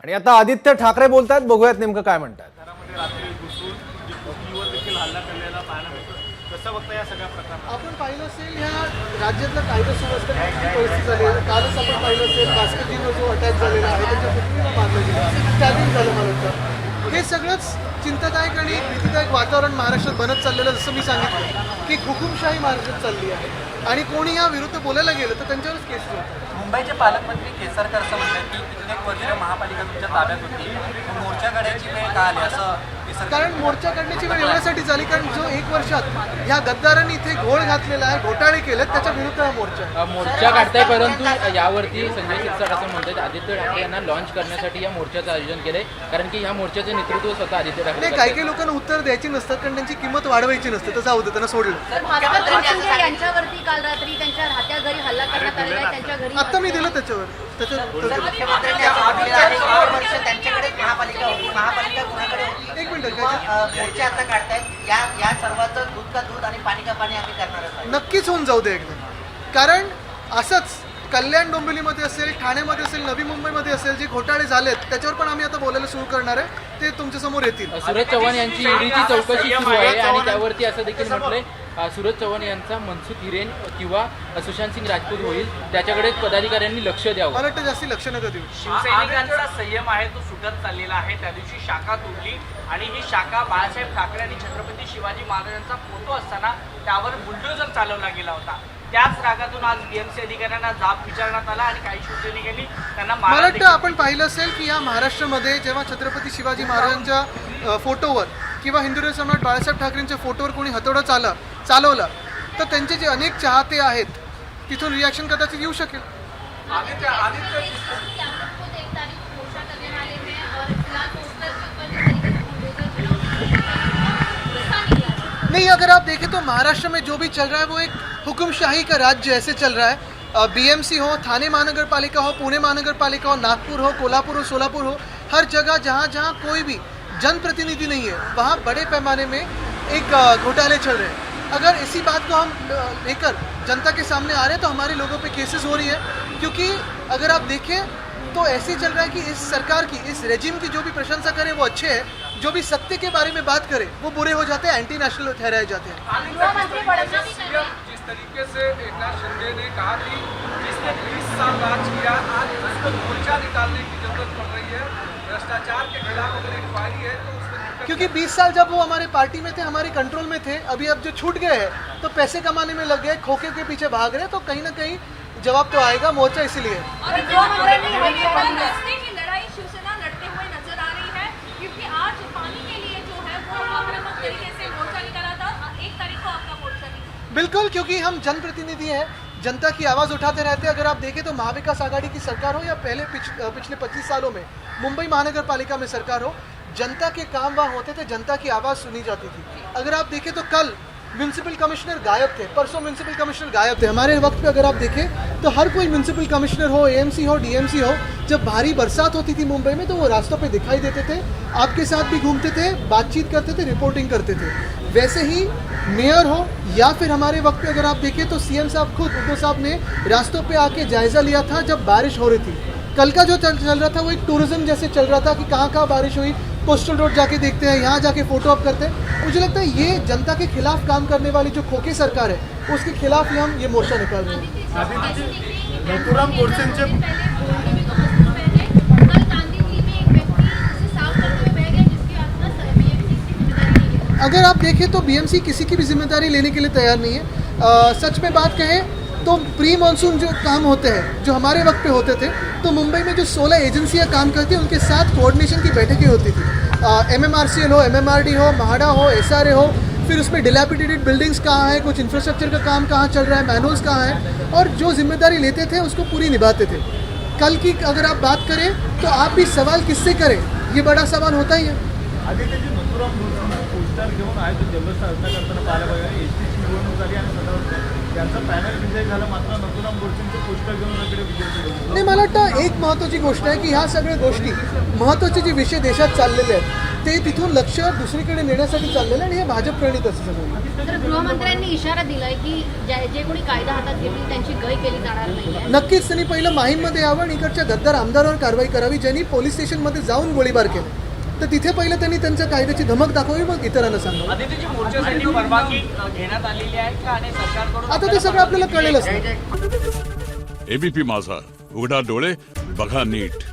आणि आता आदित्य ठाकरे बोलतात, बघूयात नेमकं काय म्हणतात. घरामध्ये रात्री घुसून पत्नीवर देखील हल्ला केलेला पाहायला मिळतो. कसं बघता या सगळ्या प्रकारात? आपण पाहिलं असेल ह्या राज्यातलं कायदा सुव्यवस्था परिस्थिती झाली आहे. कालच आपण पाहिलं असेल बास्केटजीवर जो अटॅक झालेला आहे त्याच्या पत्नीला मारलं गेलं, स्टॅबिंग झालं मला वाटतं. हे सगळंच चिंतादायक आणि भीतीदायक वातावरण महाराष्ट्रात बनत चाललेलं, जसं मी सांगितलं की हुकुमशाही महाराष्ट्रात चालली आहे आणि कोणी या विरुद्ध बोलायला गेलं तर त्यांच्यावरच केस होतात. मुंबईचे पालकमंत्री केसरकर असं म्हणतात की कित्येक वर्ष महापालिका तुमच्या ताब्यात होती, मोर्चा काढायची वेळ का आली असं केसरकर. कारण मोर्चा काढण्याची वेळ एवढ्यासाठी झाली कारण जो 1 वर्षात ह्या गद्दारांनी इथे घोळ घातलेला आहे, घोटाळे केलेत, त्याच्या विरुद्ध हा मोर्चा आहे. मोर्चा काढताय, परंतु यावरती संजय शिरसाट असं म्हणतात आदित्य ठाकरे यांना लॉन्च करण्यासाठी या मोर्चाचं आयोजन केलंय, कारण की ह्या मोर्चाचं नेतृत्व स्वतः आदित्य ठाकरे. नाही, काही लोकांना उत्तर द्यायची नसतात कारण त्यांची किंमत वाढवायची नसते, तसं होतं, त्यांना सोडलं. यांच्यावरती काल रात्री त्यांच्या राहत्या घरी हल्ला करण्यात आलेला आहे, त्यांच्या घरी आता मी दिलं त्याच्यावर त्यांच्याकडे महापालिका होती, महापालिका कुणाकडे होती? 1 मिनिट. मोर्चे आता काढतायत, या सर्वांचं दूध का दूध आणि पाणी का पाणी आम्ही करणारच आहे. नक्कीच होऊन जाऊ दे एकदा. कारण असंच कल्याण डोंबिवलीमध्ये असेल, ठाण्यामध्ये असेल, नवी मुंबईमध्ये असेल, जे घोटाळे झालेत त्याच्यावर पण आम्ही आता बोलायला सुरू करणार आहे, ते तुमच्या समोर येतील. सूरज चव्हाण यांची ईडीची चौकशी सुरू आहे आणि त्यावरती असं देखील म्हटलंय सूरज चव्हाण यांचा मनसुख हिरेन किंवा सुशांत सिंग राजपूत होईल, त्याच्याकडे पदाधिकाऱ्यांनी लक्ष द्यावं. मला वाटतं जास्ती लक्ष नका देऊ. शिवसैनिकांचा संयम आहे तो सुटत चाललेला आहे. त्या दिवशी शाखा तोडली आणि ही शाखा बाळासाहेब ठाकरे आणि छत्रपती शिवाजी महाराजांचा फोटो असताना त्यावर बुलडोझर चालवला गेला होता. त्याच रागातून आज बीएमसी अधिकाऱ्यांना जाब विचारण्यात आला आणि काही शिवसैनिकांनी त्यांना मला वाटतं आपण पाहिलं असेल की या महाराष्ट्रामध्ये जेव्हा छत्रपती शिवाजी महाराजांच्या फोटोवर किंवा हिंदू सम्राट बाळासाहेब ठाकरेंच्या फोटोवर कोणी हतोडा चालवलं तर त्यांचे जे अनेक चाहते आहेत तिथून रिॲक्शन कदाचित येऊ शकेल. नहीं, अगर आप देखें तो महाराष्ट्र में जो भी चल रहा है वो एक हुकुमशाही का राज्य ऐसे चल रहा है. बीएमसी हो, थाने महानगर पालिका हो, पुणे महानगर पालिका हो, नागपुर हो, कोल्हापुर हो, सोलापुर हो, हर जगह जहाँ जहाँ कोई भी जनप्रतिनिधि नहीं है वहाँ बड़े पैमाने में एक घोटाले चल रहे हैं. अगर इसी बात को हम लेकर जनता के सामने आ रहे हैं तो हमारे लोगों पे केसेस हो रही है, क्योंकि अगर आप देखें तो ऐसे चल रहा है कि इस सरकार की, इस रेजिम की जो भी प्रशंसा करे वो अच्छे हैं, जो भी सत्य के बारे में बात करे वो बुरे हो जाते हैं, एंटी नेशनल ठहराए जाते हैं. जिस तरीके से एकनाथ शिंदे ने कहा कि जिसने 20 साल राज किया, आज उसको मोर्चा निकालने की जरूरत पड़ रही है. भ्रष्टाचार के खिलाफ अगर इंक्वायरी है तो उसमें, क्योंकि 20 साल जब वो हमारे पार्टी में थे, हमारे कंट्रोल में थे, अभी अब जो छूट गए हैं तो पैसे कमाने में लग गए, खोखे के पीछे भाग रहे, तो कहीं ना कहीं जवाब तो आएगा. मोर्चा इसीलिए लड़ाई शिवसेना लड़ते हुए नजर आ रही है, क्योंकि आज पानी के लिए जो है वो आक्रामक तरीके से मोर्चा निकाला था. 1 तारीख को आपका मोर्चा निकला. बिल्कुल, क्योंकि हम जनप्रतिनिधि हैं, जनता की आवाज़ उठाते रहते हैं. अगर आप देखें तो महाविकास आघाड़ी की सरकार हो या पहले पिछले 25 सालों में मुंबई महानगर पालिका में सरकार हो, जनता के काम वहाँ होते थे, जनता की आवाज़ सुनी जाती थी. अगर आप देखें तो कल म्यूनसिपल कमिश्नर गायब थे, परसों म्यूनसिपल कमिश्नर गायब थे. हमारे वक्त पे अगर आप देखें तो हर कोई म्यूनसिपल कमिश्नर हो, एएमसी हो, डीएमसी हो, जब भारी बरसात होती थी मुंबई में तो वो रास्तों पे दिखाई देते थे, आपके साथ भी घूमते थे, बातचीत करते थे, रिपोर्टिंग करते थे. वैसे ही मेयर हो या फिर हमारे वक्त पे अगर आप देखें तो सीएम साहब खुद, उद्धव साहब ने रास्तों पे आके जायज़ा लिया था जब बारिश हो रही थी. कल का जो चल रहा था वो एक टूरिज्म जैसे चल रहा था कि कहाँ कहाँ बारिश हुई, कोस्टल रोड जाके देखते हैं, यहाँ जाके फोटो अप करते हैं. मुझे लगता है ये जनता के खिलाफ काम करने वाली जो खोखे सरकार है उसके खिलाफ ही हम ये मोर्चा निकाल रहे हैं. नथुराम गोडसेंचे अगर आप देखें तो बीएमसी किसी की भी जिम्मेदारी लेने के लिए तैयार नहीं है. सच में बात कहें तो प्री मानसून जो काम होते हैं जो हमारे वक्त पे होते थे, तो मुंबई में जो 16 एजेंसियां काम करती हैं उनके साथ कोऑर्डिनेशन की बैठकें होती थी. MMRCL हो, MMRD हो, महाडा हो, SRA हो, फिर उसमें डिलैपिडेटेड बिल्डिंग्स कहाँ है, कुछ इंफ्रास्ट्रक्चर का काम कहाँ चल रहा है, मैनुअल्स कहाँ है, और जो जिम्मेदारी लेते थे उसको पूरी निभाते थे. कल की अगर आप बात करें तो आप भी सवाल किससे करें, ये बड़ा सवाल होता ही है. आदित्यजी नथुराम गोडसे पोस्टर घेऊन आहे तो जल्लोष साजरा करताना पाहायला बघा. एसटीची निवडणूक झाली आणि त्यांचा पॅनल विजय झाला, मात्र नथुराम गोडसेंचं पोस्टर घेऊन इकडे विजय नाही, मला वाटतं एक महत्त्वाची गोष्ट आहे की ह्या सगळ्या गोष्टी महत्त्वाचे जे विषय देशात चाललेले आहेत ते तिथून लक्ष दुसरीकडे नेण्यासाठी चाललेले आणि हे भाजप प्रणित असं सगळं. तर गृहमंत्र्यांनी इशारा दिलाय की जे कोणी कायदा हातात घेतील त्यांची गय केली जाणार नाही. नक्कीच त्यांनी पहिलं माहीममध्ये यावं आणि इकडच्या गद्दार आमदारावर कारवाई करावी ज्यांनी पोलीस स्टेशनमध्ये जाऊन गोळीबार केला. तर तिथे पहिलं त्यांनी त्यांच्या कायद्याची धमक दाखवावी, मग इतरांना सांगावं. आदित्यजी, मोर्चासाठी परवानगी घेण्यात आलेली आहे का आणि सरकारकडून आता ते सगळं आपल्याला कळेलच. एबीपी माझा, उघडा डोळे बघा नीट.